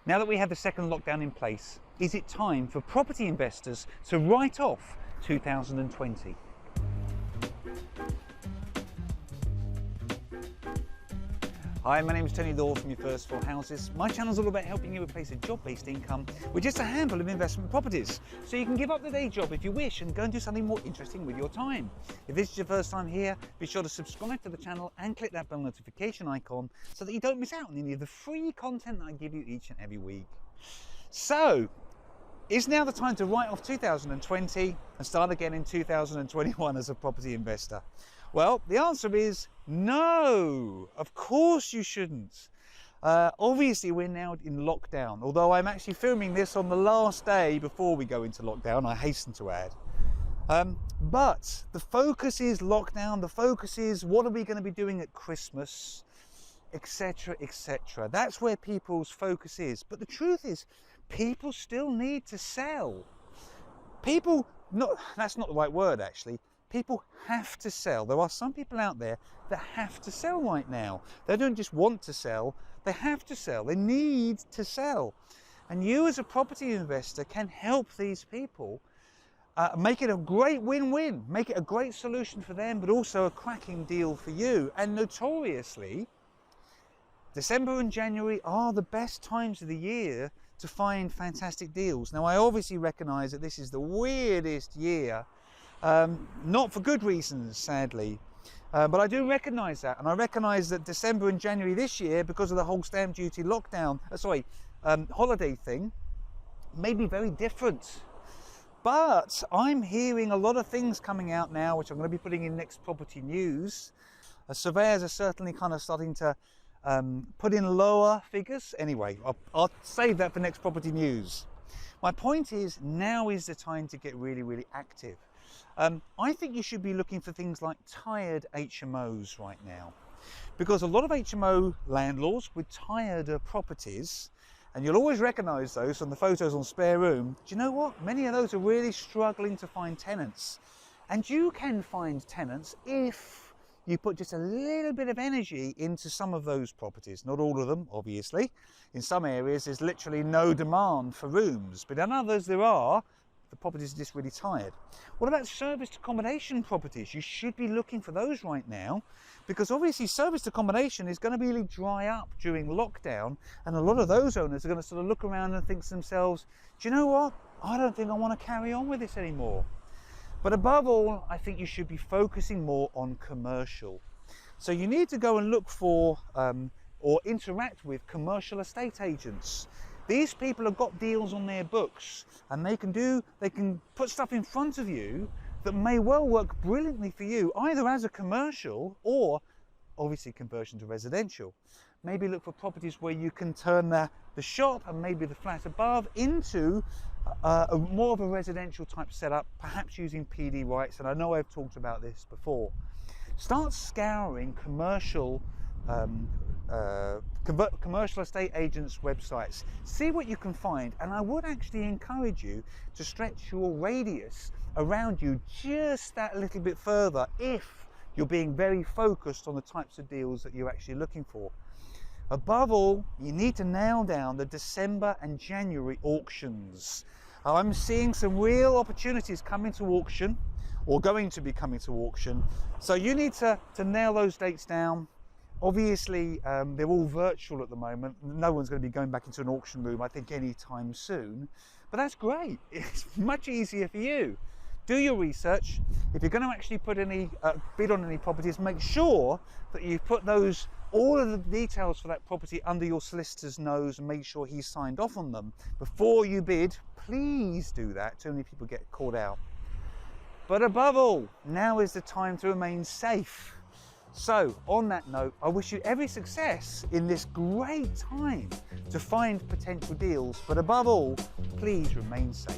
Now that we have the second lockdown in place, is it time for property investors to write off 2020? Hi, my name is Tony Law from Your First Four Houses. My channel is all about helping you replace a job-based income with just a handful of investment properties, so you can give up the day job if you wish and go and do something more interesting with your time. If this is your first time here, be sure to subscribe to the channel and click that bell notification icon so that you don't miss out on any of the free content that I give you each and every week. So, is now the time to write off 2020 and start again in 2021 as a property investor? Well, the answer is no, of course you shouldn't. Obviously, we're now in lockdown, although I'm actually filming this on the last day before we go into lockdown, I hasten to add. But the focus is lockdown, the focus is what are we going to be doing at Christmas, etc, etc. That's where people's focus is. But the truth is, people still need to sell. That's not the right word actually. People have to sell. There are some people out there that have to sell right now. They don't just want to sell, they have to sell. They need to sell. And you as a property investor can help these people make it a great win-win, make it a great solution for them, but also a cracking deal for you. And notoriously, December and January are the best times of the year to find fantastic deals. Now, I obviously recognize that this is the weirdest year, not for good reasons, sadly, but I do recognise that, and I recognise that December and January this year, because of the whole stamp duty lockdown, holiday thing, may be very different. But I'm hearing a lot of things coming out now, which I'm going to be putting in next property news. Surveyors are certainly kind of starting to put in lower figures. Anyway, I'll save that for next property news. My point is, now is the time to get really, really active. I think you should be looking for things like tired HMOs right now, because a lot of HMO landlords with tired properties, and you'll always recognise those from the photos on Spare Room. Do you know what? Many of those are really struggling to find tenants, and you can find tenants if you put just a little bit of energy into some of those properties. Not all of them, obviously. In some areas there's literally no demand for rooms, but in others there are. The properties are just really tired. What about serviced accommodation properties? You should be looking for those right now, because obviously serviced accommodation is going to really dry up during lockdown, and a lot of those owners are going to sort of look around and think to themselves, do you know what? I don't think I want to carry on with this anymore. But above all, I think you should be focusing more on commercial. So you need to go and look for or interact with commercial estate agents. These people have got deals on their books, and they can put stuff in front of you that may well work brilliantly for you, either as a commercial or obviously conversion to residential. Maybe look for properties where you can turn the shop and maybe the flat above into more of a residential type setup, perhaps using PD rights. And I know I've talked about this before. Start scouring commercial estate agents' websites. See what you can find, and I would actually encourage you to stretch your radius around you just that little bit further if you're being very focused on the types of deals that you're actually looking for. Above all, you need to nail down the December and January auctions. I'm seeing some real opportunities coming to auction, or going to be coming to auction, so you need to nail those dates down. Obviously, they're all virtual at the moment. No one's going to be going back into an auction room, I think, anytime soon. But that's great. It's much easier for you. Do your research. If you're going to actually put any bid on any properties, make sure that you put all of the details for that property under your solicitor's nose and make sure he's signed off on them before you bid. Please do that. Too many people get caught out. But above all, now is the time to remain safe. So, on that note, I wish you every success in this great time to find potential deals, but above all, please remain safe.